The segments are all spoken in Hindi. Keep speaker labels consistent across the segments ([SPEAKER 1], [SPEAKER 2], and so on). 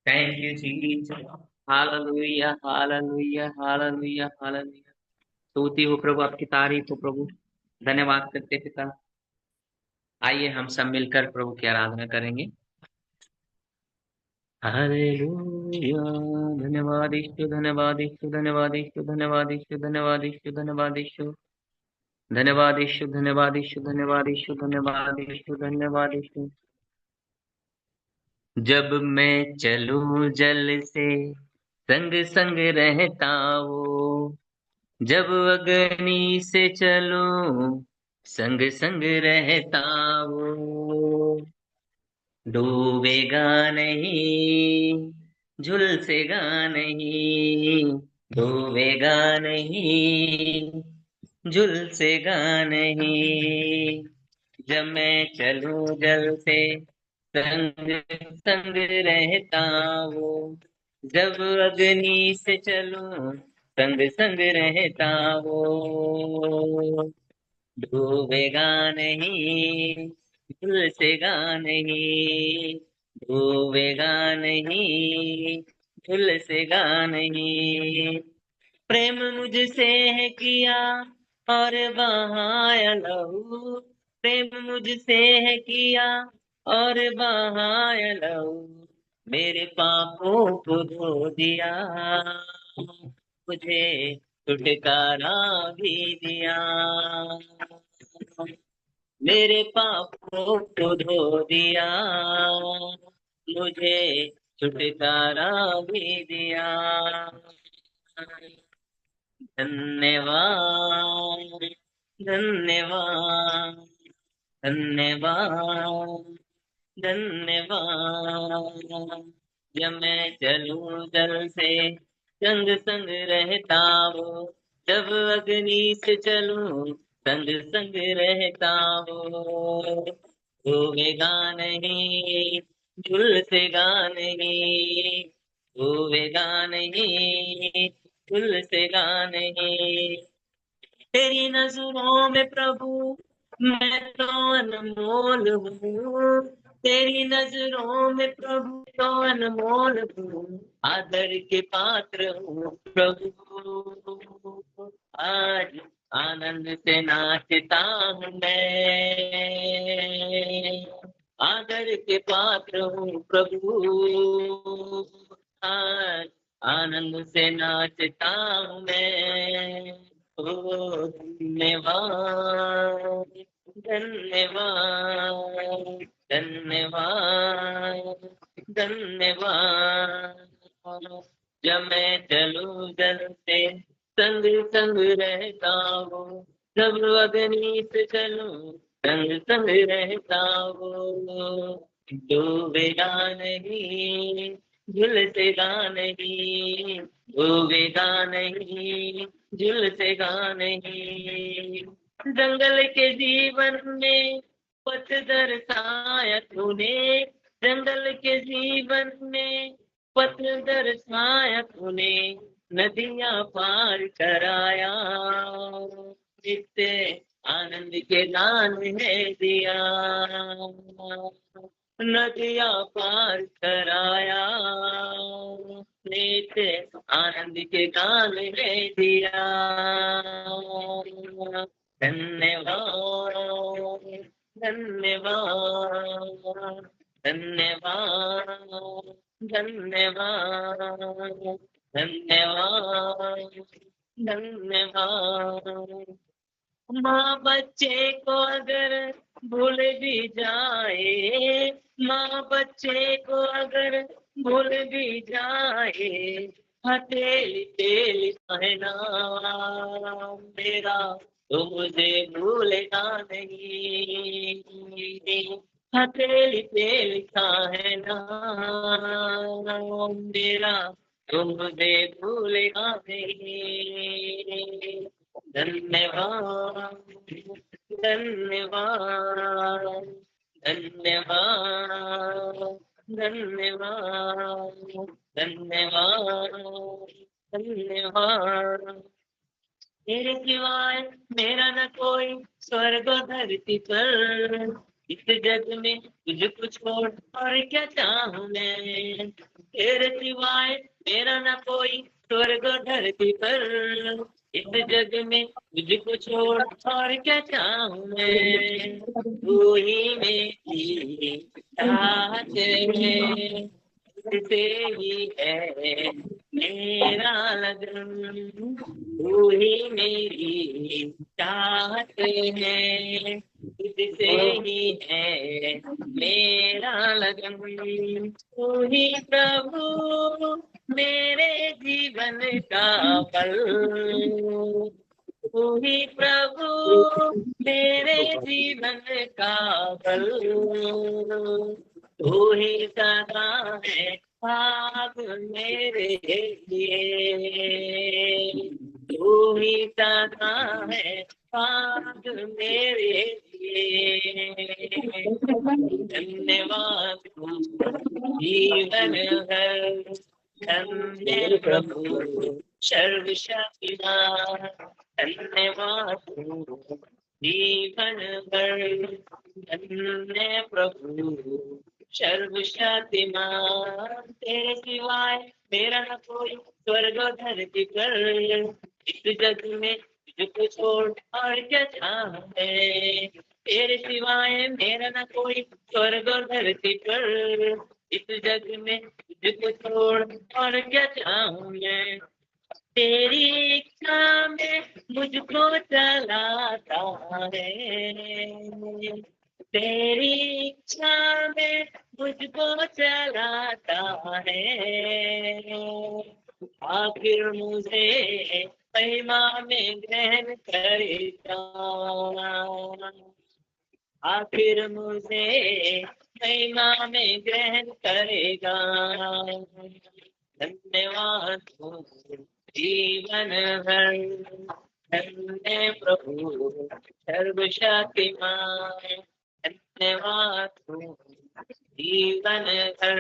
[SPEAKER 1] Thank you Jesus. Hallelujah hallelujah hallelujah hallelujah. स्तुति हो प्रभु, आपकी तारीफ हो प्रभु। धन्यवाद करते पिता। आइए हम सब मिलकर प्रभु की आराधना करेंगे। हालेलुया। धन्यवाद यीशु, धन्यवाद यीशु, धन्यवाद यीशु, धन्यवाद यीशु, धन्यवाद यीशु, धन्यवाद यीशु, धन्यवाद यीशु, धन्यवाद यीशु, धन्यवाद यीशु, धन्यवाद यीशु, धन्यवाद यीशु। जब मैं चलूं जल से संग संग रहता वो, जब अग्नि से चलूं संग संग रहता वो, डूबेगा नहीं, झुलसेगा नहीं, डूबेगा नहीं, झुलसेगा नहीं। जब मैं चलूं जल से संग संग रहता वो, जब अग्नि से चलूं संग संग रहता वो, डूबेगा नहीं, झुलसेगा नहीं, डूबेगा नहीं, झुलसेगा नहीं। प्रेम मुझसे है किया और बहाया लहू, प्रेम मुझसे है किया और बहाया लहू, मेरे पापों को धो दिया, मुझे छुटकारा भी दिया, मेरे पापों को धो दिया, मुझे छुटकारा भी दिया। धन्यवाद, धन्यवाद, धन्यवाद, धन्यवाद। जब मैं चलूं जल से संग संग रहता वो, जब अग्नि से चलूं संग संग रहता वो, डूबेगा नहीं, झुलसेगा नहीं, डूबेगा नहीं, झुलसेगा नहीं। तेरी नजरों में प्रभु मैं तो अनमोल हूँ, तेरी नजरों में प्रभु तो अनमोल हूँ, आदर के पात्र हूँ प्रभु। आज आनंद से नाचता हूँ मैं, आदर के पात्र हूँ प्रभु। आज आनंद से नाचता हूँ मैं। ओ धन्यवाद, धन्यवाद, धन्यवाद, धन्यवाद। जब मैं चलूं जल से संग संग रहता हूँ, जब अग्नि से चलूं संग संग रहता हूँ, डूबेगा नहीं, झुलसेगा नहीं, डूबेगा नहीं, झुलसेगा नहीं। जंगल के जीवन में पथ दर्शाया तूने, जंगल के जीवन में पथ दर्शाया तूने, नदियां पार कराया, नित्य आनंद के दान है दिया, नदियां पार कराया, नित्य आनंद के गान है दिया। धन्यवाद, धन्यवाद, धन्यवाद, धन्यवाद, धन्यवाद, धन्यवाद। माँ बच्चे को अगर भूल भी जाए, माँ बच्चे को अगर भूल भी जाए, हथेली तेली पहना मेरा, तो मुझे भूलेगा नहीं। हथेली पे लिखा है नाम मेरा, तो मुझे भूलेगा नहीं। धन्यवाद, धन्यवाद, धन्यवाद, धन्यवाद, धन्यवाद, धन्यवाद। तेरे सिवाय मेरा न कोई स्वर्ग और धरती पर, इस जग में तुझको छोड़ और क्या चाहूं मैं, तेरे सिवाय मेरा न कोई स्वर्ग और धरती पर। इस जग में तुझको छोड़ और क्या चाहूं मैं, तू ही मेरी चाहत है, तुझसे ही है मेरा लगन, तू ही मेरी चाहत है, तुझसे ही है मेरा लगन, तू ही प्रभु मेरे जीवन का फल, तू ही प्रभु मेरे जीवन का फल, तू ही सदा है भाग मेरे लिए, तू ही सदा है भाग मेरे लिए। धन्यवाद जीवन भर, धन्य प्रभु सर्वशक्तिमान, धन्यवाद जीवन भर, धन्य प्रभु सर्वशक्तिमान। तेरे सिवाय मेरा न कोई स्वर्ग और धरती पर, इस जग में तुझको छोड़ और क्या चाहूं मैं, तेरे सिवाय मेरा न कोई स्वर्ग और धरती पर, इस जग में तुझको छोड़ और क्या चाहूं मैं, तेरी इच्छा में मुझको चलाता है, तेरी इच्छा में मुझको चलाता है, आखिर मुझे महिमा में ग्रहण करेगा, आखिर मुझे महिमा में ग्रहण करेगा। धन्यवाद जीवन भर, धन्य प्रभु सर्वशक्तिमान, धन्यवाद जीवन भर,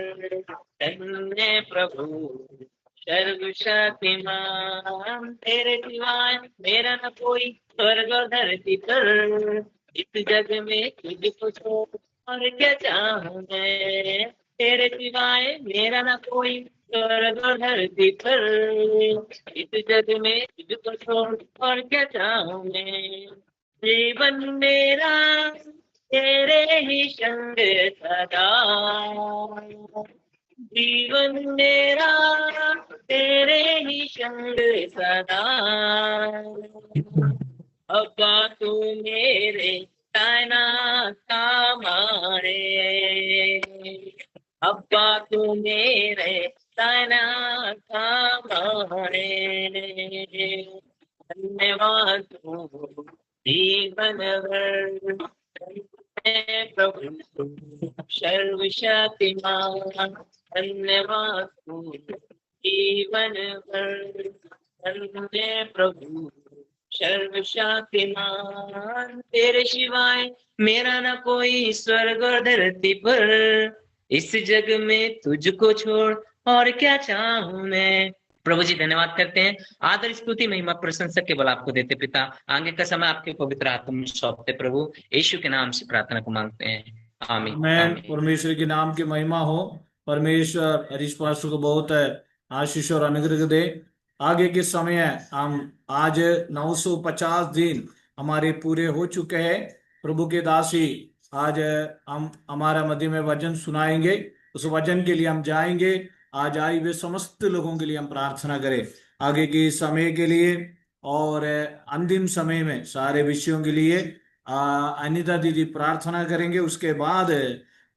[SPEAKER 1] धन्य प्रभु सर्वशक्तिमान। तेरे सिवाय मेरा न कोई स्वर्ग और धरती पर, इस जग में तुझको छोड़ और क्या चाहूं मैं, तेरे सिवाय मेरा न कोई स्वर्ग और धरती पर, इस जग में तुझको छोड़ और क्या चाहूं मैं, जीवन मेरा तेरे ही संग सदा, जीवन मेरा तेरे ही संग सदा, अब्बा तू मेरे तैनात हमारे, अब्बा तू मेरे तैनात हमारे, धन्यवाद जीवन भर, प्रभु सर्वशक्तिमान, धन्यवाद जीवन भर, धन्य प्रभु सर्वशक्तिमान। तेरे सिवाय मेरा न कोई स्वर्ग और धरती पर, इस जग में तुझको छोड़ और क्या चाहूं मैं। प्रभु जी धन्यवाद करते हैं, आदर स्तुति महिमा प्रशंसा केवल आपको देते पिता। आगे का समय आपके पवित्र आत्मा में सौंपते प्रभु, यीशु के नाम से प्रार्थना को मांगते हैं, आमीन
[SPEAKER 2] आमेन।
[SPEAKER 1] आमीन।
[SPEAKER 2] परमेश्वर के नाम की महिमा हो। परमेश्वर हरीश पास्टर को बहुत आशीष और अनुग्रह दे। आगे के समय हम आज 950 दिन हमारे पूरे हो चुके हैं। प्रभु के दासी आज हम हमारा मध्य में वचन सुनाएंगे। उस वचन के लिए हम जाएंगे। आज आए हुए समस्त लोगों के लिए हम प्रार्थना करें, आगे के समय के लिए और अंतिम समय में सारे विषयों के लिए अनिता दीदी प्रार्थना करेंगे। उसके बाद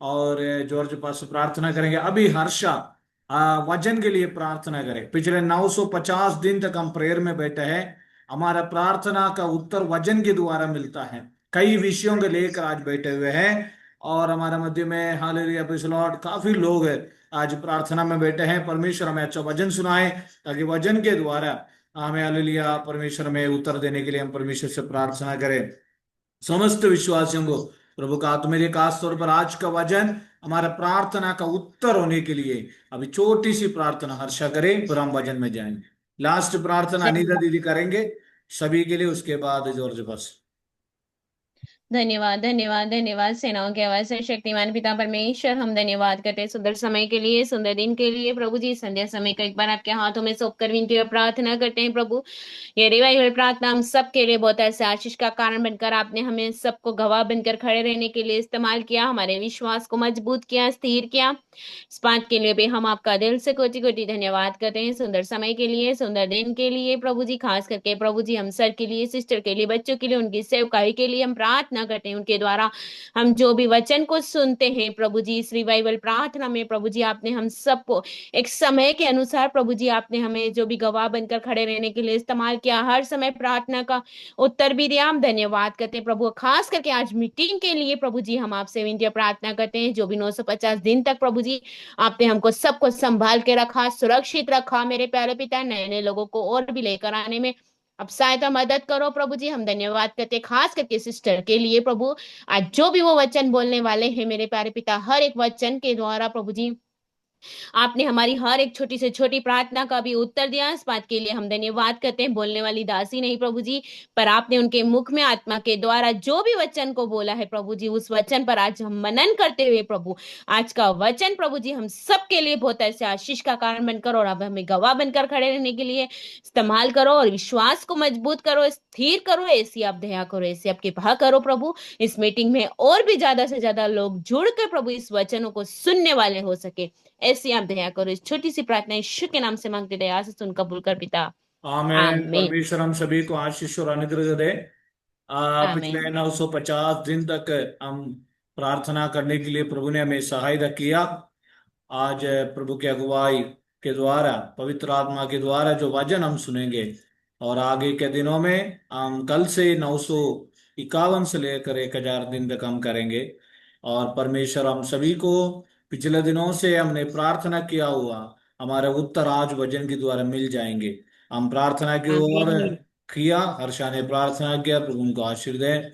[SPEAKER 2] और जॉर्ज पास प्रार्थना करेंगे। अभी हर्षा वचन के लिए प्रार्थना करें। पिछले 950 दिन तक हम प्रेयर में बैठे हैं। हमारा प्रार्थना का उत्तर वचन के द्वारा मिलता है। कई विषयों को लेकर आज बैठे हुए हैं और हमारे मध्य में हालेलुया प्रेज़ द लॉर्ड काफी लोग आज प्रार्थना में बैठे हैं। परमेश्वर हमें अच्छा वचन सुनाए ताकि वचन के द्वारा हमें हालेलुया परमेश्वर में उत्तर देने के लिए हम परमेश्वर से प्रार्थना करें। समस्त विश्वासियों को प्रभु का आत्मा खास तौर पर आज का वचन हमारा प्रार्थना का उत्तर होने के लिए अभी छोटी सी प्रार्थना हर्षा करें, फिर हम वचन में जाएंगे। लास्ट प्रार्थना अनीता दीदी करेंगे सभी के लिए, उसके बाद जॉर्ज बस।
[SPEAKER 3] धन्यवाद धन्यवाद धन्यवाद। सेनाओं के आवाज से शक्तिमान पिता परमेश्वर, हम धन्यवाद करते हैं सुंदर समय के लिए, सुंदर दिन के लिए। प्रभु जी, संध्या समय को एक बार आपके हाथों में सौंप कर विनती और प्रार्थना करते हैं प्रभु। ये रिवाइवल प्रार्थना हम सबके लिए बहुत ऐसे आशीष का कारण बनकर आपने हमें सबको गवाह बनकर खड़े रहने के लिए इस्तेमाल किया, हमारे विश्वास को मजबूत किया, स्थिर किया। इस बात के लिए भी हम आपका दिल से कोटि कोटि धन्यवाद करते हैं, सुंदर समय के लिए, सुंदर दिन के लिए। प्रभु जी, खास करके प्रभु जी हम सर के लिए, सिस्टर के लिए, बच्चों के लिए, उनकी सेवकाई के लिए हम प्रार्थना करते हैं। उनके द्वारा हम जो भी वचन को सुनते हैं प्रभु जी, इस रिवाइवल प्रार्थना में प्रभु जी आपने हम सबको एक समय के अनुसार प्रभु जी आपने हमें जो भी गवाह बनकर खड़े रहने के लिए इस्तेमाल किया, हर समय प्रार्थना का उत्तर भी दिया। हम धन्यवाद करते हैं प्रभु, खास करके आज मीटिंग के लिए प्रभु जी हम आपसे विनती और प्रार्थना करते हैं, जो भी 950 दिन तक प्रभु जी आपने हमको सबको संभाल के रखा, सुरक्षित रखा। मेरे प्यारे पिता, नए नए लोगों को और भी लेकर आने में अब सहायता मदद करो प्रभु जी। हम धन्यवाद करते हैं खास करके सिस्टर के लिए प्रभु, आज जो भी वो वचन बोलने वाले हैं मेरे प्यारे पिता, हर एक वचन के द्वारा प्रभु जी आपने हमारी हर एक छोटी से छोटी प्रार्थना का भी उत्तर दिया। इस बात के लिए हम धन्यवाद करते हैं। बोलने वाली दासी नहीं प्रभु जी, पर आपने उनके मुख में आत्मा के द्वारा जो भी वचन को बोला है प्रभु जी, उस वचन पर आज हम मनन करते हुए प्रभु, आज का वचन प्रभु जी हम सबके लिए बहुत ऐसे आशीष का कारण बनकर और अब हमें गवाह बनकर खड़े रहने के लिए इस्तेमाल करो, और विश्वास को मजबूत करो, स्थिर करो। ऐसी आप दया करो, ऐसी आपकी कृपा करो प्रभु। इस मीटिंग में और भी ज्यादा से ज्यादा लोग जुड़कर प्रभु इस वचनों को सुनने वाले हो सके, ऐसी आप दया करो। इस छोटी सी प्रार्थना यीशु के नाम से मांगते, दया से सुन कबूल कर पिता,
[SPEAKER 2] आमेन।
[SPEAKER 3] आमीन
[SPEAKER 2] परमेश्वर हम सभी को आशीष और अनुग्रह दे।
[SPEAKER 3] आमीन।
[SPEAKER 2] पिछले 950 दिन तक हम प्रार्थना करने के लिए प्रभु ने हमें सहायता किया। आज प्रभु की अगुवाई के द्वारा, पवित्र आत्मा के द्वारा जो वचन हम सुनेंगे, और आगे के दिनों में हम कल से 951 से लेकर 1000 दिन तक हम करेंगे। और परमेश्वर हम सभी को पिछले दिनों से हमने प्रार्थना किया हुआ हमारे उत्तर आज वचन के द्वारा मिल जाएंगे। हम प्रार्थना की ओर
[SPEAKER 3] आमीन
[SPEAKER 2] किया, हर्षा ने प्रार्थना किया, प्रभु उनको आशीर्वाद दे।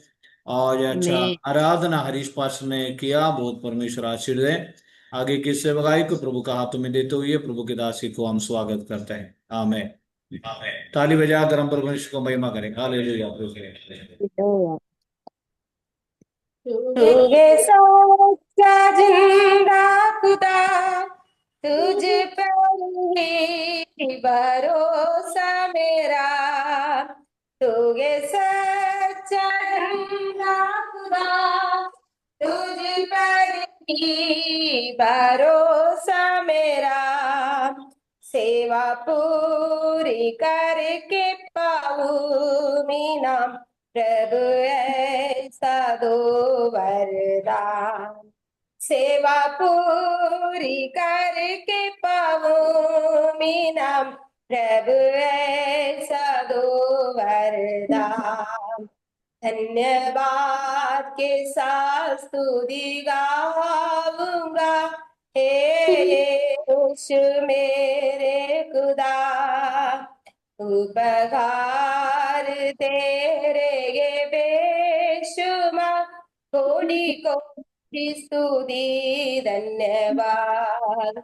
[SPEAKER 2] और ये अच्छा
[SPEAKER 3] आमीन।
[SPEAKER 2] आराधना हरीश पास ने किया, बहुत परमेश्वर आशीर्वाद दे। आगे की सेवकाई को प्रभु का हाथों में देते हुए प्रभु के दासी को हम स्वागत करते हैं। आमेन। आमेन। ताली बजाकर हम परमेश्वर को महिमा करें। हालेलुया।
[SPEAKER 4] तूगे सच्चा जिंदा खुदा, तुझ पर ही भरोसा मेरा। तूगे सच्चा जिंदा खुदा, तुझ पर ही भरोसा मेरा। सेवा पूरी करके पाऊं मीना, प्रभु ऐसा दो वरदान। सेवा पूरी करके पाऊं मीना, प्रभु ऐसा दो वरदान। धन्यवाद के साथ स्तुति गाऊंगा, हे यीशु मेरे खुदा। उपकार तेरे ये बेशुमार, कोटि कोटि स्तुति धन्यवाद।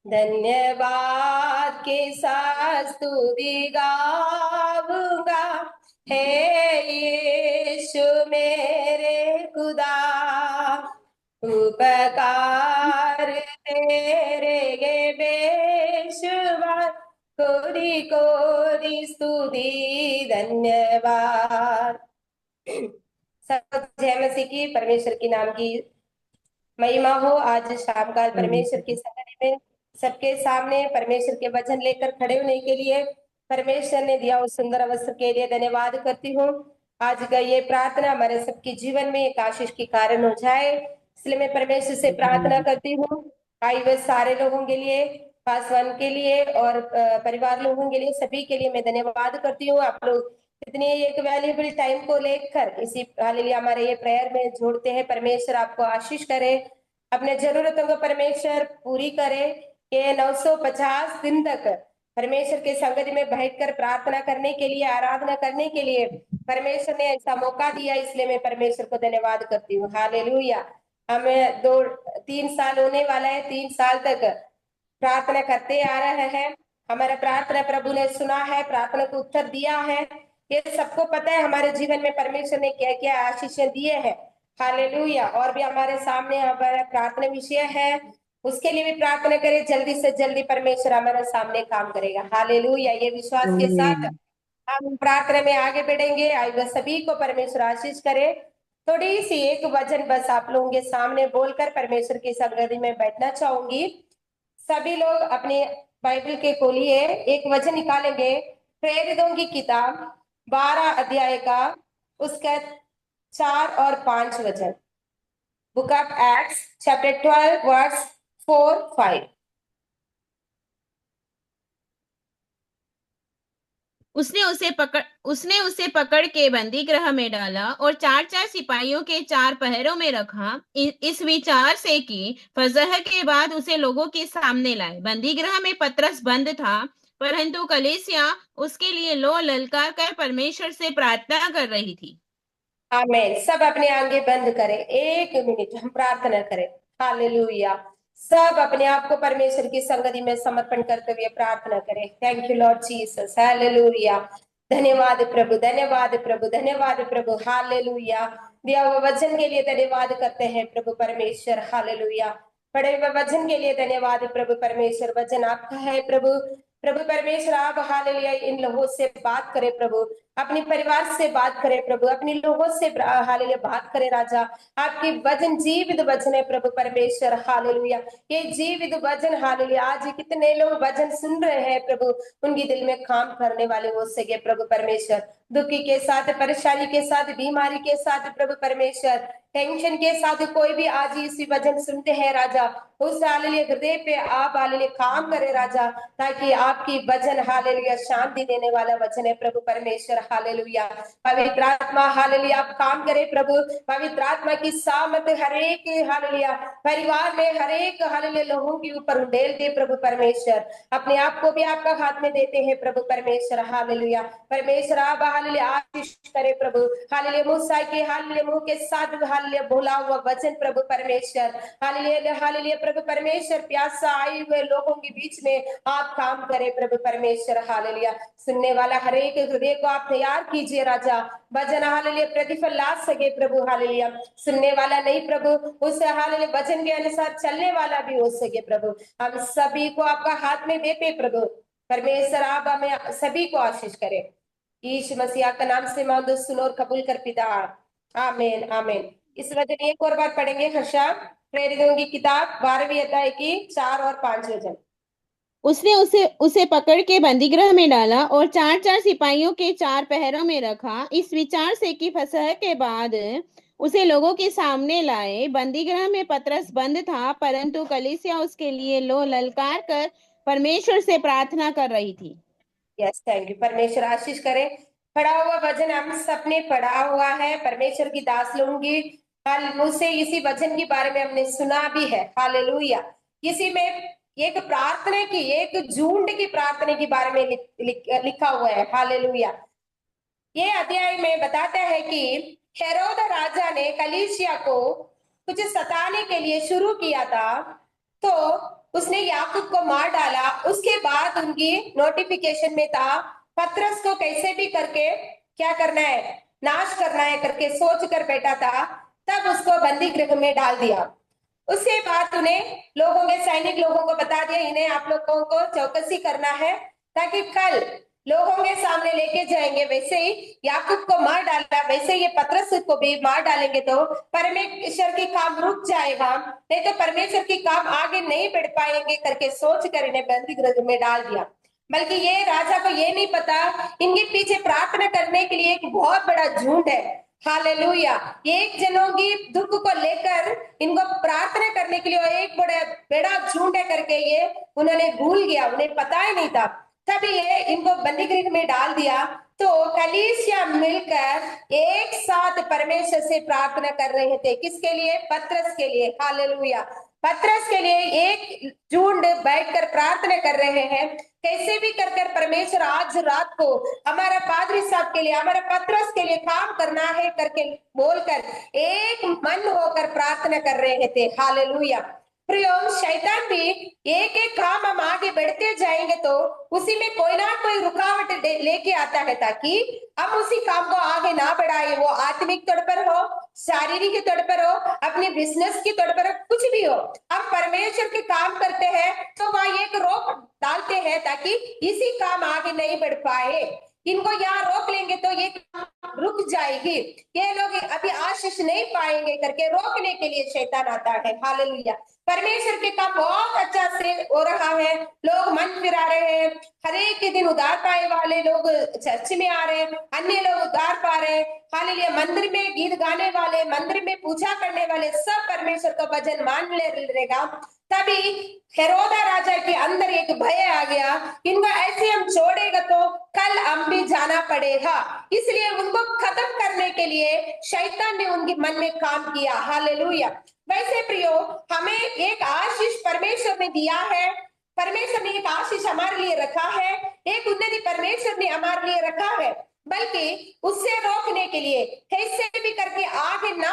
[SPEAKER 4] धन्यवाद के साथ स्तुति गाऊंगा, हे यीशु मेरे खुदा। उपकार तेरे ये बेशुमार, कोटि कोटि स्तुति धन्यवाद। सब जय मसीह की, परमेश्वर के नाम की महिमा हो। आज शाम काल परमेश्वर की संगति में सबके सामने परमेश्वर के वचन लेकर खड़े होने के लिए परमेश्वर ने दिया उस सुंदर अवसर के लिए धन्यवाद करती हूँ। आज का ये प्रार्थना हमारे सबके जीवन में एक आशीष के कारण हो जाए, इसलिए मैं परमेश्वर से प्रार्थना करती हूँ। आई हुए सारे लोगों के लिए, पासवान के लिए और परिवार लोगों के लिए, सभी के लिए मैं धन्यवाद करती हूँ। आप लोग इतनी एक वैल्यूबल टाइम को लेकर इसी हालेलुया हमारे ये प्रेयर में जोड़ते हैं। परमेश्वर आपको आशीष करे, अपने जरूरतों को परमेश्वर पूरी करे। ये 950 दिन तक परमेश्वर के संगति में बैठकर प्रार्थना करने के लिए, आराधना करने के लिए परमेश्वर ने ऐसा मौका दिया, इसलिए मैं परमेश्वर को धन्यवाद करती हूँ। हालेलुया। हमें 2-3 साल होने वाला है, 3 साल तक प्रार्थना करते आ रहे हैं। हमारा प्रार्थना प्रभु ने सुना है, प्रार्थना को उत्तर दिया है। ये सबको पता है हमारे जीवन में परमेश्वर ने क्या क्या आशीषें दिए हैं। हालेलुया। और भी हमारे सामने हमारा प्रार्थना विषय है, उसके लिए भी प्रार्थना करें, जल्दी से जल्दी परमेश्वर हमारे सामने काम करेगा। हालेलुया। ये विश्वास के साथ
[SPEAKER 3] आमीन।
[SPEAKER 4] हम प्रार्थना में आगे बढ़ेंगे। आई बस सभी को परमेश्वर आशीष करे। थोड़ी सी एक वचन बस आप लोगों के सामने बोलकर परमेश्वर की संगति में बैठना चाहूंगी। सभी लोग अपने बाइबल के खोलिए, एक वचन निकालेंगे। प्रेरितों की किताब 12 अध्याय का उसका 4 और 5 वचन। Book of Acts chapter 12 verse 4-5।
[SPEAKER 3] उसने उसे पकड़ के बंदी गृह में डाला और 4-4 सिपाहियों के 4 पहरों में रखा, इस विचार से कि फजह के बाद उसे लोगों के सामने लाए। बंदी गृह में पतरस बंद था, परंतु कलीसिया उसके लिए लो ललकार कर परमेश्वर से प्रार्थना कर रही थी।
[SPEAKER 4] आमेन। सब अपने आंखें बंद करें, 1 मिनट हम प्रार्थना करें। हालेलुया। सब अपने आप को परमेश्वर की संगति में समर्पण करते हुए प्रार्थना करें। Thank you Lord Jesus. Hallelujah. धन्यवाद प्रभु, धन्यवाद प्रभु, धन्यवाद प्रभु। हालेलुया। दिया हुआ वचन के लिए धन्यवाद करते हैं प्रभु परमेश्वर। हालेलुया। पढ़े हुए वचन के लिए धन्यवाद प्रभु परमेश्वर। वचन आपका है प्रभु। प्रभु परमेश्वर आप हालेलुया इन लोगों से बात करें प्रभु, अपने परिवार से बात करें प्रभु, अपने लोगों से हालेलुया बात करें राजा। आपकी वचन जीवित वचन है प्रभु परमेश्वर। हालेलुया। ये जीवित वचन हालेलुया, आज कितने लोग वचन सुन रहे हैं प्रभु, उनके दिल में काम करने वाले हो सके प्रभु परमेश्वर। दुखी के साथ, परेशानी के साथ, बीमारी के साथ प्रभु परमेश्वर, टेंशन के साथ कोई भी आज इसी वचन सुनते हैं राजा, उस हालेलुया हृदय पे आप हालेलुया काम करे राजा, ताकि आपकी वचन हालेलुया शांति देने वाला वचन है प्रभु परमेश्वर। हालेलुया। पवित्र आत्मा हालेलुया आप काम करे प्रभु। पवित्र आत्मा की सामत हरेक हालेलुया परिवार में, हरेक हालेलुया लोगों के ऊपर उंडेल दे प्रभु परमेश्वर। अपने आप को भी आपका हाथ में देते हैं प्रभु परमेश्वर। हालेलुया। परमेश्वर आप हालेलुया आशीष करे प्रभु। हालेलुया मूसा के हालेलुया मुंह के साथ हालेलुया बोला हुआ वचन प्रभु परमेश्वर। हालेलुया हालेलुया प्रभु परमेश्वर, प्यासा आए हुए लोगों के बीच में आप काम करें प्रभु परमेश्वर। हालेलुया। सुनने वाला हरेक हृदय को आप तैयार कीजिए राजा, वचन हालेलुया प्रतिफल ला सके प्रभु। हालेलुया। सुनने वाला नहीं प्रभु, उस हालेलुया वचन के अनुसार चलने वाला भी हो सके प्रभु। हम सभी को आपका हाथ में देते प्रभु परमेश्वर। आप हमें सभी को आशीष करें। यीशु मसीह का नाम से मांगो, सुनो और कबूल कर पिता। आमीन आमीन। इस वचन एक और बार पढ़ेंगे हर्षा। प्रेरितों की किताब 12वीं अध्याय की 4 और 5 वचन।
[SPEAKER 3] उसने उसे पकड़ के बंदीगृह में डाला और 4-4 सिपाहियों के 4 पहरों में रखा, इस विचार से कि फसह के बाद उसे लोगों के सामने लाए। बंदीगृह में पतरस बंद था, परंतु कलीसिया उसके लिए लो ललकार कर परमेश्वर से प्रार्थना कर रही थी।
[SPEAKER 4] Yes, thank you. परमेश्वर आशीष करे। पढ़ा हुआ वचन हम सबने पढ़ा हुआ है। परमेश्वर की दास लोगों की मुझसे इसी वचन के बारे में हमने सुना भी है। हालेलुया। इसी में एक प्रार्थना की, एक झुंड की प्रार्थना के बारे में लिखा हुआ है। हालेलुया। ये अध्याय में बताता है कि हेरोद राजा ने कलीसिया को कुछ सताने के लिए शुरू किया था, तो उसने याकूब को मार डाला। उसके बाद उनकी नोटिफिकेशन में था पतरस को कैसे भी करके क्या करना है, नाश करना है करके सोच कर बैठा था। तब उसको बंदी गृह में डाल दिया। उसके बाद उन्हें लोगों के सैनिक लोगों को बता दिया, इन्हें आप लोगों को चौकसी करना है, ताकि कल लोगों के सामने लेके जाएंगे। वैसे ही याकूब को मार डाला, वैसे ये पतरस को भी मार डालेंगे तो परमेश्वर की काम रुक जाएगा, नहीं तो परमेश्वर की काम आगे नहीं बढ़ पाएंगे करके सोच कर इन्हें बंदी गृह में डाल दिया। बल्कि ये राजा को ये नहीं पता, इनके पीछे प्रार्थना करने के लिए एक बहुत बड़ा झुंड है। हालेलुया। एक जनों की दुख को लेकर इनको प्रार्थना करने के लिए एक बड़ा झुंड है करके ये उन्होंने भूल गया, उन्हें पता ही नहीं था। तभी ये इनको बंदी गृह में डाल दिया। तो कलीसिया मिलकर एक साथ परमेश्वर से प्रार्थना कर रहे थे। किसके लिए? पतरस के लिए। हालेलुया। पतरस के लिए एक झुंड बैठकर प्रार्थना कर रहे हैं। कैसे भी कर परमेश्वर आज रात को हमारा पादरी साहब के लिए, हमारा पतरस के लिए काम करना है करके बोलकर एक मन होकर प्रार्थना कर रहे थे। हालेलुया। प्रियो, शैतान भी एक एक काम हम आगे बढ़ते जाएंगे तो उसी में कोई ना कोई रुकावट लेके आता है, ताकि हम उसी काम को आगे ना बढ़ाए। वो आत्मिक तौर पर हो, शारीरिक तौर पर हो, अपने बिजनेस की तौर पर हो, कुछ भी हो, हम परमेश्वर के काम करते हैं तो वह एक रोक डालते हैं ताकि इसी काम आगे नहीं बढ़ पाए। इनको यहाँ रोक लेंगे तो ये काम रुक जाएगी, ये लोग अभी आशीष नहीं पाएंगे करके रोकने के लिए शैतान आता है। हालेलुया। परमेश्वर के काम बहुत अच्छा से हो रहा है, लोग मन फिरा रहे हैं, हर एक दिन उद्धार पाए वाले लोग चर्च में आ रहे हैं, अन्य लोग उद्धार पा रहे हैं। हालेलुया। मंदिर में गीत गाने वाले, मंदिर में पूजा करने वाले सब परमेश्वर का वचन मान लेगा। तभी हेरोदा राजा के अंदर एक भय आ गया, इनको ऐसे हम छोड़ेगा तो कल हम भी जाना पड़ेगा, इसलिए उनको खत्म करने के लिए शैतान ने उनके मन में काम किया। हालेलुया। वैसे प्रियो, हमें एक आशीष परमेश्वर ने दिया है, परमेश्वर ने एक आशीष हमारे लिए रखा है, एक उन्नति परमेश्वर ने हमारे लिए रखा है, बल्कि उससे रोकने के लिए, ऐसे भी करके आगे ना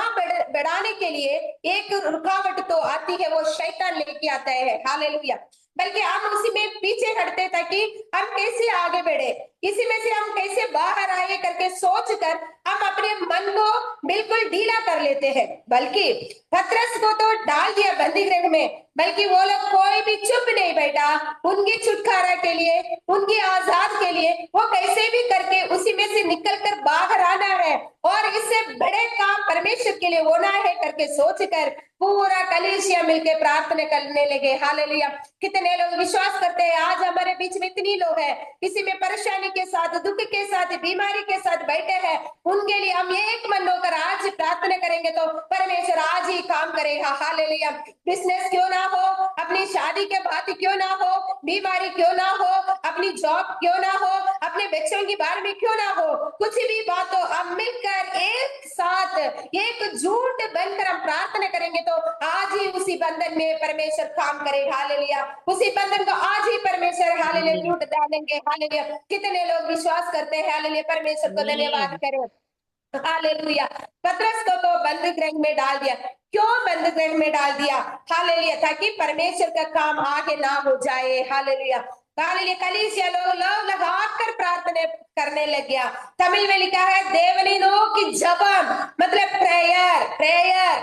[SPEAKER 4] बढ़ाने के लिए एक रुकावट तो आती है, वो शैतान लेके आता है। हालेलुया। बल्कि हम उसी में पीछे हटते ताकि हम कैसे आगे बढ़े, इसी में से हम कैसे बाहर आए करके सोचकर हम अपने मन को बिल्कुल ढीला कर लेते हैं। बल्कि पतरस को तो डाल दिया बंदी गृह में, बल्कि वो लोग कोई भी चुप नहीं बैठा, उनकी छुटकारा के लिए, उनकी आजाद के लिए वो कैसे भी करके उसी में से निकलकर बाहर आना है और इससे बड़े काम परमेश्वर के लिए होना है करके सोचकर पूरा कलीसिया मिलकर प्रार्थना करने लगे। हालेलुया। कितने लोग विश्वास करते हैं आज हमारे बीच में इतनी लोग हैं, किसी में परेशानी के साथ, दुख के साथ, बीमारी के साथ बैठे हैं, उनके लिए हम एक मन होकर आज प्रार्थना करेंगे तो परमेश्वर आज ही काम करेगा। हालेलुया। बिजनेस क्यों ना हो, अपनी शादी के बात क्यों ना हो, बीमारी क्यों ना हो, अपनी जॉब क्यों ना हो, अपने बच्चों की बारे में क्यों ना हो, कुछ भी बात हो, हम मिलकर एक साथ एकजुट बनकर हम प्रार्थना करेंगे तो आज ही उसी बंधन में परमेश्वर काम करेगा। हालेलुया। उसी बंधन को आज ही परमेश्वर हालेलुया टूट डालेंगे। हालेलुया। कितने लोग विश्वास करते हैं? हालेलुया। परमेश्वर को धन्यवाद करें। हालेलुया। पतरस को तो बंद गृह में डाल दिया। क्यों बंद गृह में डाल दिया? हालेलुया। ताकि परमेश्वर का काम आगे ना हो जाए। हालेलुया। हालेलुया। कलीसिया लोग लगाकर प्रार्थना करने लग गया। तमिल में लिखा है देवनीनो की जबान, मतलब प्रेयर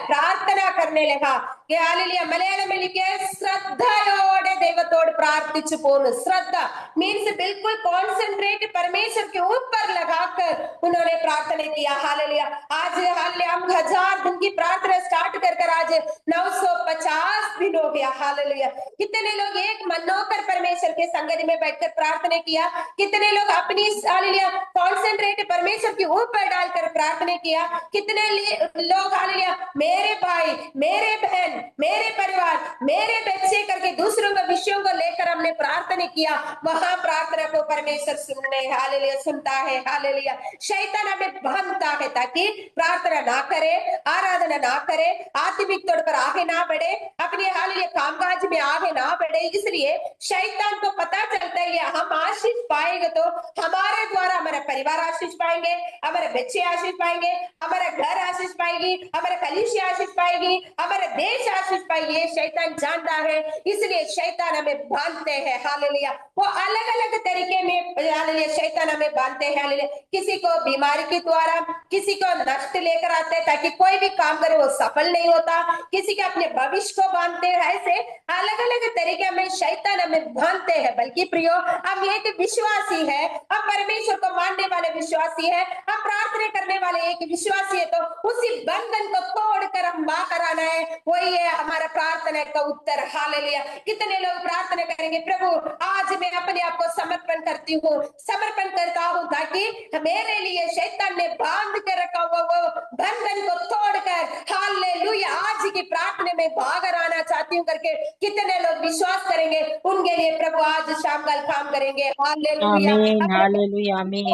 [SPEAKER 4] प्रार्थना करने लगा। हालेलुया। मलयालम में लिखे श्रद्धायोड़े देवतोड़ प्रार्थिച്ചു പോന്നു। श्रद्धा मीन्स बिल्कुल कॉन्सेंट्रेट परमेश्वर के ऊपर लगाकर उन्होंने प्रार्थना किया। हालेलुया। आज हालेलुया हम 1000 दिन की प्रार्थना स्टार्ट कर आज 950 दिन हो गया। हालेलुया। कितने लोग एक मन होकर परमेश्वर के संगति में बैठकर प्रार्थना किया, कितने लोग अपनी हालेलुया कॉन्सेंट्रेट परमेश्वर के ऊपर डालकर प्रार्थना किया, कितने लोग हालेलुया मेरे भाई, मेरे बहन, मेरे परिवार, मेरे बच्चे करके दूसरों के विषयों को लेकर हमने प्रार्थना किया, वहां प्रार्थना को परमेश्वर हालेलुया सुनता है। हालेलुया। शैतान हमें बांधता है ताकि प्रार्थना ना करे, आराधना ना करे, आत्मिक तौर पर आगे ना बढ़े, अपने हालेलुया कामकाज में आगे ना बढ़े। इसलिए शैतान को पता चलता है हम आशीष पाएंगे तो हमारे द्वारा हमारा परिवार आशीष पाएंगे, हमारे बच्चे आशीष पाएंगे, हमारा घर आशीष पाएगी, हमारा कलीसिया आशीष पाएगी, हमारा देश आशीष पाएगी। ये शैतान जानता है, इसलिए शैतान हमें बांधते हैं। हालेलुया। वो अलग अलग तरीके में हालेलुया शैतान हमें बांधते हैं। हालेलुया। किसी को बीमारी के द्वारा, किसी को नष्ट लेकर आते हैं ताकि कोई भी काम करे वो सफल नहीं होता, किसी के अपने भविष्य को बांधते हैं। ऐसे अलग अलग तरीके में शैतान हमें बांधते हैं। बल्कि प्रियो, हम एक विश्वासी है, हम परमेश्वर को मानने वाले विश्वासी है, हम प्रार्थना करने वाले एक विश्वासी है, तो उसी बंधन को तोड़कर हम बाहर आना है, वही है हमारा प्रार्थना का उत्तर। हालेलुया। कितने लोग प्रार्थना करेंगे, प्रभु आज मैं अपने आप को समर्पण करती हूँ, समर्पण करता हूँ ताकि मेरे लिए शैतान ने बांध के रखा हुआ वो बंधन को तोड़कर हालेलुया आज की प्रार्थना में बाहर आना चाहती हूँ करके कितने लोग विश्वास करेंगे, उनके लिए प्रभु आज शाम कल काम करेंगे। हालेलुया।
[SPEAKER 5] आमीन, हालेलुया, आमीन,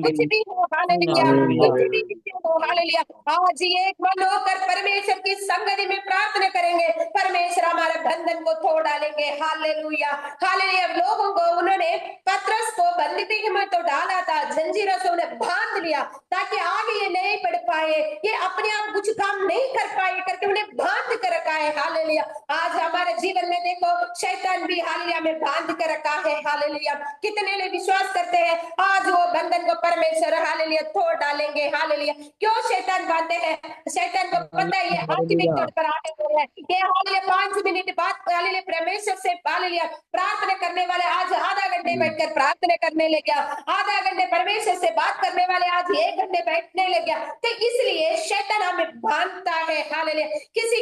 [SPEAKER 4] कुछ भी हो, हालेलुया,
[SPEAKER 5] आमीन,
[SPEAKER 4] कुछ भी को हालेलुया आज एक मन होकर परमेश्वर की संगति में प्रार्थना करेंगे, परमेश्वर हमारे बंधन को तोड़ डालेंगे। Hallelujah hallelujah. लोगों को उन्होंने पतरस को बंदी में तो डाला था, जंजीरों से उन्हें बांध लिया ताकि आगे ये नहीं बढ़ पाए, ये अपने आप कुछ काम नहीं कर पाए करके उन्हें बांध कर रखा है। हालेलुया। आज हमारे जीवन में देखो शैतान भी हालेलुया में बांध कर रखा है। हालेलुया। कितने लोग विश्वास करते हैं आज वो बंधन को परमेश्वर हालेलुया तोड़ डालेंगे। हालेलुया। क्यों शैतान बांधते हैं? शैतान को पता है ये आत्मिक तौर पर आने वाला है। ये हालेलुया 5 मिनट बाद हालेलुया परमेश्वर से हालेलुया प्रार्थना करने वाले आज आधा घंटे बैठकर प्रार्थना करने लग गया, आधा घंटे परमेश्वर से बात करने वाले आज 1 घंटे बैठने लग गया। तो इसलिए शैतान हमें बांधता है। हालेलुया।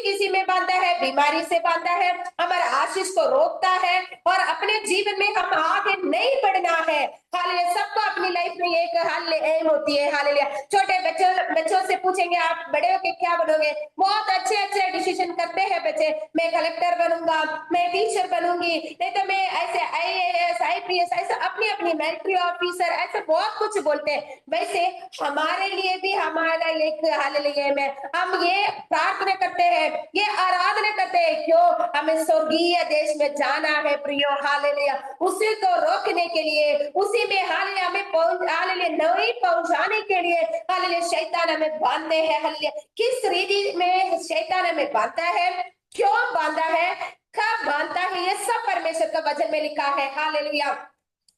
[SPEAKER 4] किसी में बांधता है, बीमारी से बांधता है, हमारे आशीष को रोकता है और अपने जीवन में हम आगे नहीं बढ़ना है। हालेलुया। सबको अपनी लाइफ में एक एम होती है। हालेलुया। छोटे बच्चों से पूछेंगे आप बड़े होके क्या बनोगे? बहुत अच्छे डिसीजन करते हैं बच्चे, मैं कलेक्टर बनूंगा, मैं टीचर बनूंगी, नहीं तो मैं ऐसे IAS IPS ऐसे अपनी मिलिट्री ऑफिसर ऐसे बहुत कुछ बोलते हैं। वैसे हमारे लिए भी हमारा एक हालेलुया में हम ये प्रार्थना करते हैं, ये आराधना करते हैं, क्यों? हमें स्वर्गीय देश में जाना है प्रियो। हालेलुया। उसी को रोकने के लिए, उसी में हालेलुया हमें हालेलुया नहीं पहुंचाने के लिए हालेलुया शैतान हमें बांधते हैं। हालेलुया। किस रीति में शैतान हमें बांधता है, क्यों बांधा है, कब बांधता है, ये सब परमेश्वर का वचन में लिखा है। हालेलुया।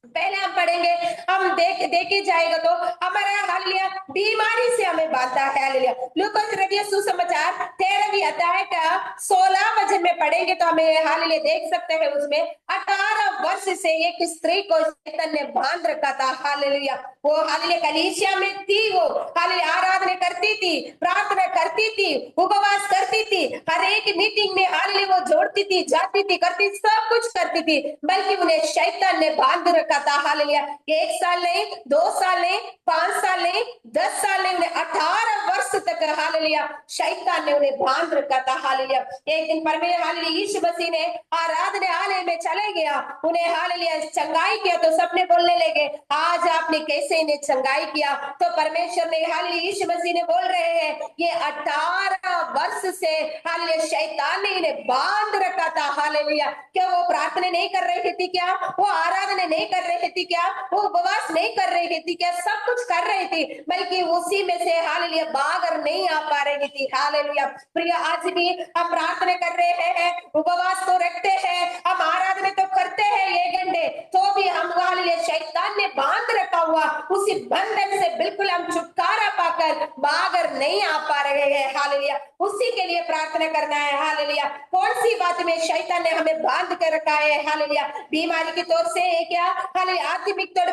[SPEAKER 4] पहले हम पढ़ेंगे, हम देखे जाएगा तो हमारा हालेलुया बीमारी से हमें बांधता है। हालेलुया। लूकास रचित सुसमाचार 13वीं अध्याय का 16 वचन में पढ़ेंगे तो हमें हालेलुया देख सकते हैं उसमें 18 वर्ष से एक स्त्री को शैतान ने बांध रखा था। हालेलुया। वो हालेलुया कलीसिया में थी, वो हालेलुया आराधना करती थी, प्रार्थना करती थी, उपवास करती थी, हर एक मीटिंग में हालेलुया वो जोड़ती थी, जाती थी, करती, सब कुछ करती थी, बल्कि उन्हें शैतान ने बांध रखा था। हालेलुया। 1 साल नहीं, 2 साल नहीं, 5 साल नहीं, 10 साल नहीं, उन्हें 18 वर्ष तक हालेलुया शैतान ने उन्हें बांध रखा था। हालेलुया। एक दिन परमेश्वर हालेलुया यीशु मसीह ने आराधनालय में चले गया, उन्हें हालेलुया चंगाई किया तो सबने बोलने लगे आज आपने कैसे इन्हें चंगाई किया? तो परमेश्वर ने हालेलुया यीशु मसीह ने बोल रहे हैं ये 18 वर्ष से हालेलुया शैतान ने इन्हें बांध रखा था। हालेलुया। क्या वो प्रार्थना नहीं कर रही थी क्या? वो आराधना नहीं कर रही थी क्या? वो उपवास नहीं कर रही थी क्या? सब कुछ कर रही थी, बल्कि उसी में से हालेलुया बाहर नहीं आ पा रही थी। हालेलुया। प्रिय आज भी हम प्रार्थना कर रहे हैं, उपवास तो रखते हैं, हम आराधना तो करते हैं 1 घंटे, तो भी हम हालेलुया शैतान ने बांध रखा हुआ उसी बंधन से बिल्कुल हम छुटकारा पाकर बाहर नहीं आ पा रहे हैं। हालेलुया। उसी के लिए प्रार्थना करना है। हालेलुया। कौन सी बात में शैतान ने हमें बांध कर रखा है? हालेलुया। बीमारी की तौर से है क्या? हालेलुया आत्मिक तौर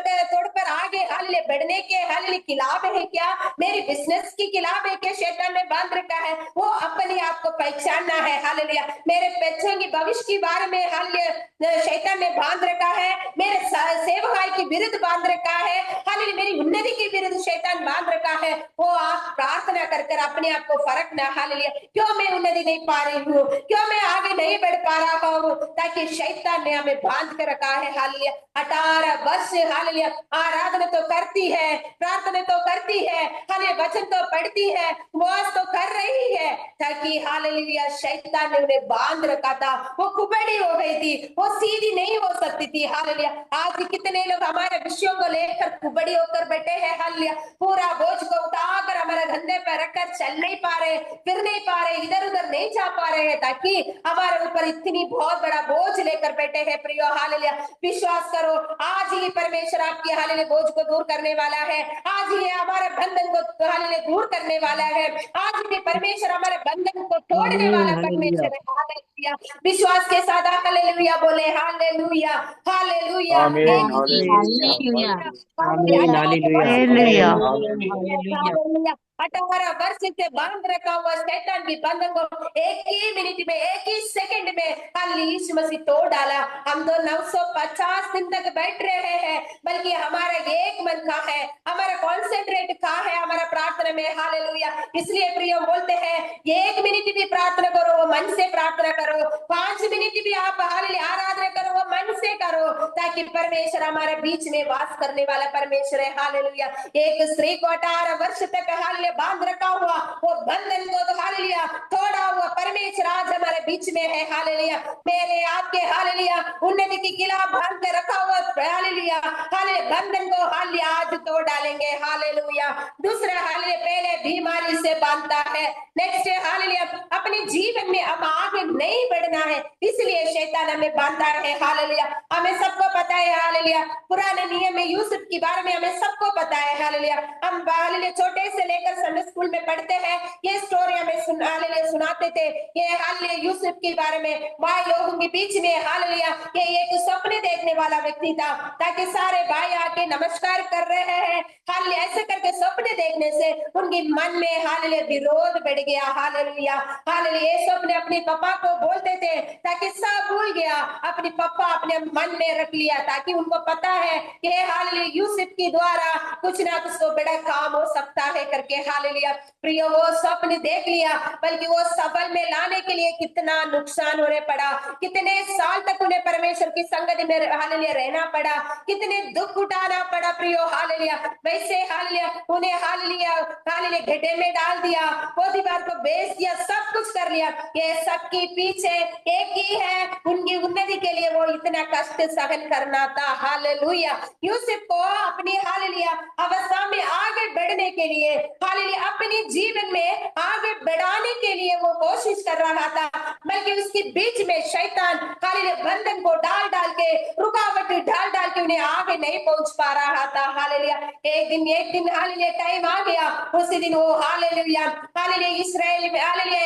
[SPEAKER 4] पर आगे हालेलुया बढ़ने के हालेलुया खिलाफ है क्या? मेरी बिजनेस की खिलाफ है क्या शैतान ने बांध रखा है? वो अपने आप को पहचानना है। हालेलुया। मेरे बच्चों की भविष्य के बारे में हालेलुया शैतान ने बांध रखा है, मेरे सेवकाई के विरुद्ध बांध रखा है, हालेलुया मेरी उन्नति के विरुद्ध शैतान बांध रखा है। वो आप प्रार्थना कर अपने आप को फरकना। हालेलुया। क्यों मैं उन्नति नहीं पा रही हूँ, क्यों मैं आगे नहीं बढ़ पा रहा हूँ? ताकि शैतान ने हमें बांध कर रखा है। हालेलुया। 18 वर्ष हालेलुया आराधना तो करती है, प्रार्थना तो करती है, हालेलुया वचन तो पढ़ती है, उपवास तो कर रही है, ताकि हालेलुया शैतान ने उन्हें बांध रखा था। वो कुबड़ी हो गई थी, वो सीधी नहीं हो सकती थी। हालेलुया। आज कितने लोग हमारे विषयों को लेकर कुबड़ी होकर बैठे हैं। हालेलुया। पूरा बोझ को उठाकर हमारे धंधे पर रखकर चल नहीं पा रहे, फिर नहीं पा रहे, इधर उधर नहीं जा पा रहे हैं, ताकि हमारे ऊपर इतनी बहुत बड़ा बोझ लेकर बैठे हैं। प्रियो हालेलुया विश्वास करो, आज ही परमेश्वर आपकी हालेलुया बोझ को दूर करने वाला है, आज ही हमारे बंधन को हालेलुया दूर करने वाला है, आज भी परमेश्वर हमारे बंधन को तोड़ने वाला परमेश्वर है। हालेलुया। विश्वास के साथ हालेलुया बोले। हालेलुया हालेलुया
[SPEAKER 5] आमीन
[SPEAKER 3] हालेलुया।
[SPEAKER 5] Hallelujah
[SPEAKER 4] hallelujah. 18 वर्ष से बांध रखा हुआ शैतान भी बंधन को एक ही मिनट में, एक ही सेकंड में हालेलुया यीशु मसीह तोड़ डाला। हम तो 950 दिन तक बैठ रहे हैं, बल्कि हमारा एक मन का है, हमारा कॉन्सेंट्रेट का है हमारा प्रार्थना में। हालेलुया। इसलिए प्रियो बोलते हैं 1 मिनट भी प्रार्थना करो, मन से प्रार्थना करो। करो, 5 मिनट भी आप हालेलुया आराधना करो, वो मन से करो, ताकि परमेश्वर हमारे बीच में वास करने वाला परमेश्वर है। हालेलुया। एक स्त्री को 18 वर्ष तक हालेलुया बांध रखा हुआ वो बंधन को तो हालेलुया तोड़ा हुआ परमेश्वर आज हमारे बीच में है। हालेलुया। मेरे आपके हालेलुया उन्नति की किला बांध के रखा हुआ हालेलुया हालेलुया बंधन को हालेलुया आज तोड़ डालेंगे। हालेलुया। दूसरा हालेलुया पहले बीमारी से बांधता है, नेक्स्ट हालेलुया अपने जीवन में अब आगे नहीं बढ़ना है, इसलिए शैतान हमें बांधता है। हालेलुया। हमें सबको पता है हालेलुया पुराने नियम में यूसुफ के बारे में हमें सबको पता है। हालेलुया। हम हालेलुया छोटे से लेकर संडे स्कूल में पढ़ते हैं, ये स्टोरी हमें हालेलुया सुनाते थे। ये हालेलुया यूसुफ के बारे में भाई लोगों के बीच में हालेलुया ये एक सपने देखने वाला व्यक्ति था, ताकि सारे भाई आके नमस्कार कर रहे हैं। हालेलुया ऐसे करके सपने देखने से उनके मन में हालेलुया विरोध बढ़ गया। हालेलुया हालेलुया ये सपने अपने पापा को बोलते थे, ताकि सब भूल गया, अपने पापा अपने मन में रख लिया, ताकि उनको पता है कि हालेलुया यूसुफ के द्वारा कुछ ना कुछ तो बड़ा काम हो सकता है करके। हालेलुया प्रिय वो सपने देख लिया, बल्कि वो सफल में लाने के लिए कितना नुकसान होने पड़ा, कितने साल तक उन्हें परमेश्वर की संगति में हालेलुया रहना पड़ा, कितने दुख उठाना पड़ा प्रियो। हालेलुया वैसे हालेलुया उन्हें हालेलुया हालेलुया गड्ढे में डाल दिया, पोतीफर को बेच दिया, सब कुछ कर लिया। ये सब के पीछे एक ही है, उनकी उन्नति के लिए वो इतना कष्ट सहन करना था। हालेलुया यूसुफ को अपनी हालेलुया अवस्था में आगे बढ़ने के लिए हालेलुया अपने जीवन में आगे बढ़ाने के लिए वो कोशिश कर रहा था, बल्कि उसके बीच में शैतान हालेलुया बंधन को डाल डाल के रुकावट डाल डाल के उन्हें आगे नहीं पहुंच पा रहा था। हालेलुया एक दिन हालेलुया टाइम आ गया, उसी दिन वो हालेलुया हालेलुया इस्राएल में हालेलुया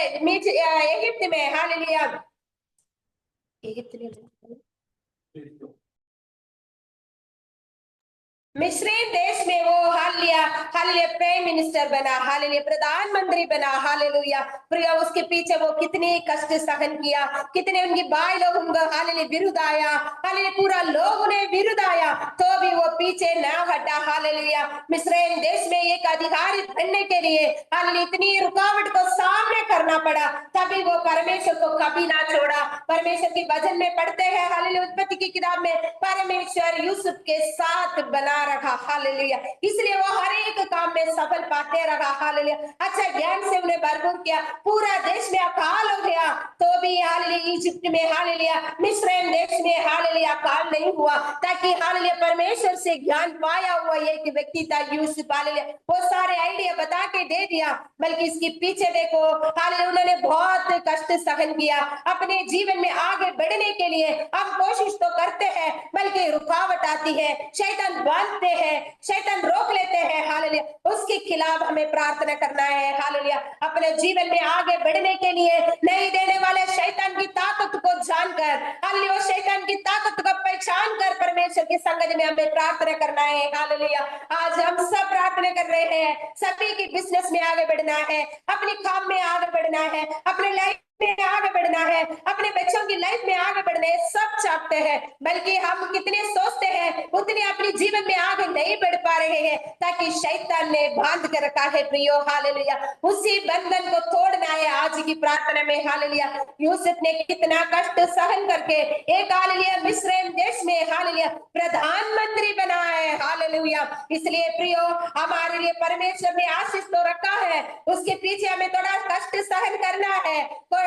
[SPEAKER 4] इजिप्ट में हालेलुया मिस्र देश में वो हालेलुया हालेलुया प्राइम मिनिस्टर बना, हालेलुया प्रधानमंत्री बना। हालेलुया प्रिय उसके पीछे वो कितने कष्ट सहन किया, कितने उनके भाई लोग उनको हालेलुया विरुद्ध आया, हालेलुया पूरा लोग उन्हें विरुद्ध आया, तो भी वो पीछे ना हटा। हालेलुया मिस्र देश में एक अधिकारी बनने के लिए हालेलुया इतनी रुकावट को सामने करना पड़ा, तभी वो परमेश्वर को कभी ना छोड़ा। परमेश्वर के वचन में पढ़ते हैं हालेलुया उत्पत्ति की किताब में परमेश्वर यूसुफ के साथ बना रखा। हालेलुया इसलिए वो हर एक काम में सफल पाते रहा। हालेलुया अच्छा ज्ञान से उन्हें भरपूर किया, पूरा देश में अकाल हो गया, तो भी हालेलुया इजिप्ट में हालेलुया मिस्र देश में हालेलुया अकाल नहीं हुआ, ताकि हालेलुया परमेश्वर से ज्ञान पाया हुआ एक व्यक्ति था यूसुफ। हालेलुया वो सारे आइडिया बता के दे दिया, बल्कि इसके पीछे देखो हालेलुया उन्होंने बहुत कष्ट सहन किया। अपने जीवन में आगे बढ़ने के लिए हम कोशिश तो करते हैं, बल्कि रुकावट आती है, शैतान बांधते हैं, शैतान रोक लेते हैं। हालेलुया उसके खिलाफ हमें प्रार्थना करना है। हालेलुया अपने जीवन में आगे बढ़ने के लिए नहीं देने वाले शैतान की ताकत को जानकर हालेलुया शैतान की ताकत को पहचान कर परमेश्वर की संगति में हमें प्रार्थना करना है। हालेलुया आज हम सब प्रार्थना कर रहे हैं, सभी की बिजनेस में आगे बढ़ना है, अपने काम में आगे बढ़ना है, अपने लाइफ में आगे बढ़ना है, अपने बच्चों की लाइफ में आगे बढ़ना है, सब चाहते हैं, बल्कि हम कितने सोचते हैं उतने अपने जीवन में आगे नहीं बढ़ पा रहे हैं, ताकि शैतान ने बांध कर रखा है प्रियो। हालेलुया उसी बंधन को तोड़ना है आज की प्रार्थना में। हालेलुया यूसुफ ने कितना कष्ट सहन करके एक हालेलुया मिस्र देश में हालेलुया प्रधानमंत्री बना है। हालेलुया इसलिए प्रियो हमारे लिए परमेश्वर ने आशीष तो रखा है, उसके पीछे हमें थोड़ा कष्ट सहन करना है,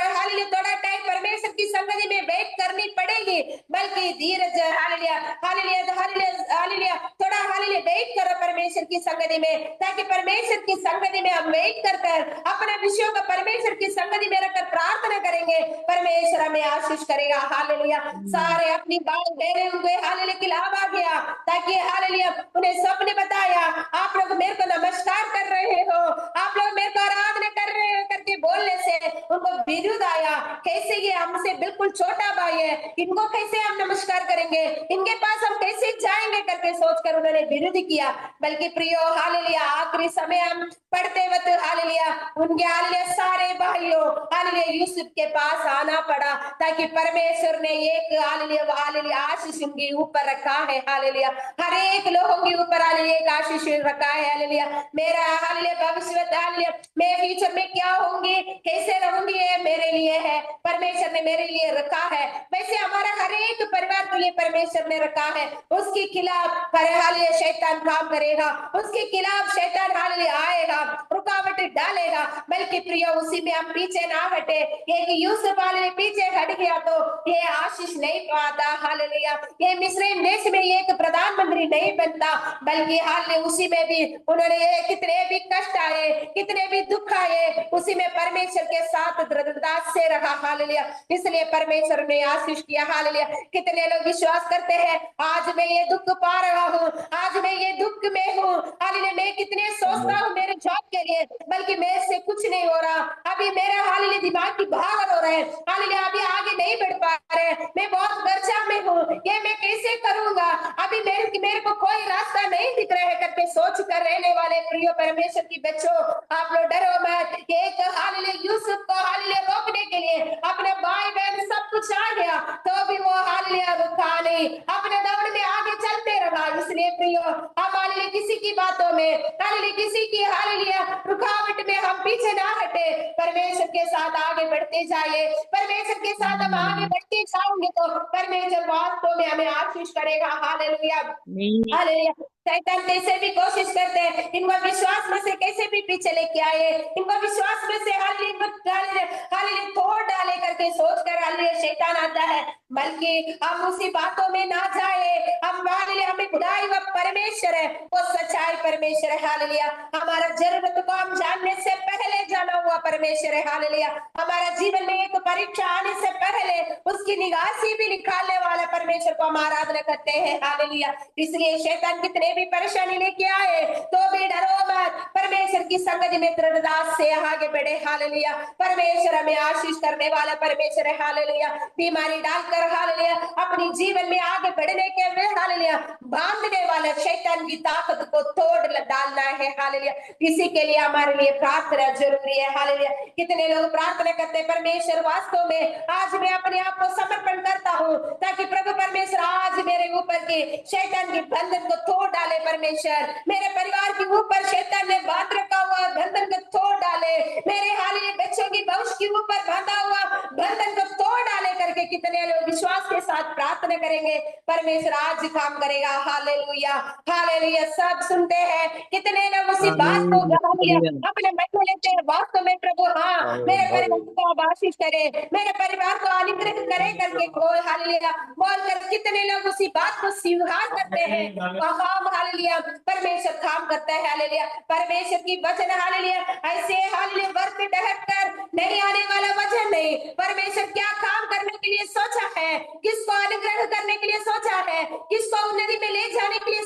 [SPEAKER 4] हालेलुया थोड़ा टाइम परमेश्वर की संगति में वेट करनी पड़ेगी, बल्कि धीरज हालेलुया हालेलुया हालेलुया हालेलुया थोड़ा हालेलुया वेट करो परमेश्वर की संगति में, ताकि परमेश्वर की संगति में हम वेट कर अपने विषयों को परमेश्वर की संगति में रखकर प्रार्थना करेंगे, परमेश्वर हमें आशीष करेगा। हालेलुया सारे अपनी बात बहरे हुए हालेलुया की लाभ आ गया, ताकि हालेलुया उन्हें सबने बताया आप लोग मेरे को नमस्कार कर रहे हो, आप लोग मेरे को आराधना कर रहे हो करके बोलने से उनको विरुद्ध आया, कैसे ये हमसे बिल्कुल छोटा भाई है, इनको कैसे हम नमस्कार करेंगे, इनके पास हम कैसे जाएंगे करके सोचकर उन्होंने विरुद्ध किया। बल्कि प्रियो हालेलुया आखिरी समय हम पढ़ते वक्त हालेलुया उनके हालेलुया सारे भाइयों हालेलुया यूसुफ के पास आना पड़ा, ताकि परमेश्वर ने एक हालेलुया हालेलुया आशीष उनके ऊपर रखा है। हालेलुया हर एक लोगों के ऊपर हालेलुया एक आशीष रखा है। हालेलुया मेरा हालेलुया भविष्य हालेलुया मैं फ्यूचर में क्या होंगी कैसे रहूंगी ये मेरे लिए है। है परमेश्वर ने मेरे लिए रखा है, वैसे हमारा हर एक परिवार के लिए परमेश्वर ने रखा है। उसके खिलाफ हालेलुया शैतान काम करेगा, उसके खिलाफ शैतान हालेलुया आएगा, रुकावट डालेगा, बल्कि प्रिय उसी में हम पीछे ना हटे। एक यूसुफ हालेलुया पीछे हट गया तो ये आशीष नहीं पाता, हालेलुया ये मिस्र देश में एक प्रधानमंत्री नहीं बनता, बल्कि हालेलुया उसी में भी उन्होंने कितने भी कष्ट आए, कितने भी दुख आए, उसी में परमेश्वर के साथ दृढ़ता से रहा, हालेलुया इसलिए परमेश्वर ने आशीष किया, हालेलुया। कितने लोग विश्वास करते हैं आज मैं ये दुख पा रहा हूँ, आज मैं ये दुख में हूँ, हालेलुया मैं कितने सोचता हूँ मेरे जॉब के लिए, बल्कि मेरे से कुछ नहीं हो रहा, अभी मेरा हालेलुया दिमाग की भागदौड़ हो रहे हैं, हालेलुया अभी आगे नहीं बढ़ पा रहे, मैं बहुत गर्जा में हूँ, ये मैं कैसे करूंगा, अभी मेरे को कोई रास्ता नहीं दिख रहा है करके सोच कर रहने वाले प्रिय परमेश्वर की बच्चों, आप लोग डरो मत। एक हालेलुया यूसुफ को हालेलुया रोकने के लिए अपने भाई बहन सब कुछ आ गया, तो भी वो हालेलुया रुका नहीं, अपने दौड़ में आगे चलते रहा। इसलिए प्रियो हम हालेलुया किसी की बातों में, हालेलुया किसी की हालेलुया रुकावट में हम पीछे ना हटे, परमेश्वर के साथ आगे बढ़ते जाइए, परमेश्वर के साथ हम आगे बढ़ते जाएंगे तो परमेश्वर वास्तव में हमें आशीष करेगा, हालेलुया हालेलुया। शैतान कैसे भी कोशिश करते हैं इनको विश्वास में से कैसे भी पीछे लेके आए, इनको विश्वास में से हालेलुया तोड़ डाले करके सोच कर हालेलुया शैतान आता है, बल्कि हम उसी बातों में ना जाए, हम हालेलुया हमें खुदाई व परमेश्वर है, वो सच्चाई परमेश्वर है, हालेलुया हमारा जरूरत को हम जानने से पहले जाना हुआ परमेश्वर है, हालेलुया हमारा जीवन में एक परीक्षा आने से पहले उसकी निगासी भी निकालने वाला परमेश्वर को हम आराधना करते हैं, हालेलुया। इसलिए शैतान कितने भी परेशानी लेके आए तो भी डरो मत, परमेश्वर की संगति में दृढ़ता से आगे बढ़े, हालेलुया परमेश्वर हमें आशीष करने वाला परमेश्वर है, हालेलुया बीमारी डालकर हालेलुया अपनी जीवन में आगे बढ़ने के लिए हालेलुया बांधने वाला शैतान की ताकत को तोड़ डालना है, हालेलुया इसी के लिए हमारे लिए प्रार्थना जरूरी है, हालेलुया। कितने लोग प्रार्थना करते हैं परमेश्वर वास्तव में आज मैं अपने आप को समर्पण करता हूँ ताकि प्रभु परमेश्वर आज मेरे ऊपर के शैतान के बंधन को तोड़ डाले, परमेश्वर मेरे परिवार के ऊपर शैतान ने बांध रखा हुआ बंधन को तोड़ डाले, मेरे हालेलुया बच्चों की भविष्य के ऊपर बांधा हुआ बंधन को तोड़ डाले करके कितने लोग विश्वास के साथ प्रार्थना करेंगे, परमेश्वर आज काम करेगा, हालेलुया हालेलुया। सब सुनते हैं कितने लोग उसी बात को अपने मन में लेते हैं, वास्तव में प्रभु हाँ मेरे परिवार को आप आशीष करे, मेरे परिवार को अनुग्रह करे करके बोल हालेलुया बोलकर कितने लोग उसी बात को स्वीकार करते हैं, काम हालेलुया परमेश्वर काम करता है, हालेलुया परमेश्वर की वचन हालेलुया ऐसे हालेलुया वर्त ढहक कर नहीं आने वाला वचन नहीं, परमेश्वर क्या काम करने के लिए सोचा है, किसको अनुग्रह करने के लिए सोचा है, किसको उन्नति में ले जाने के लिए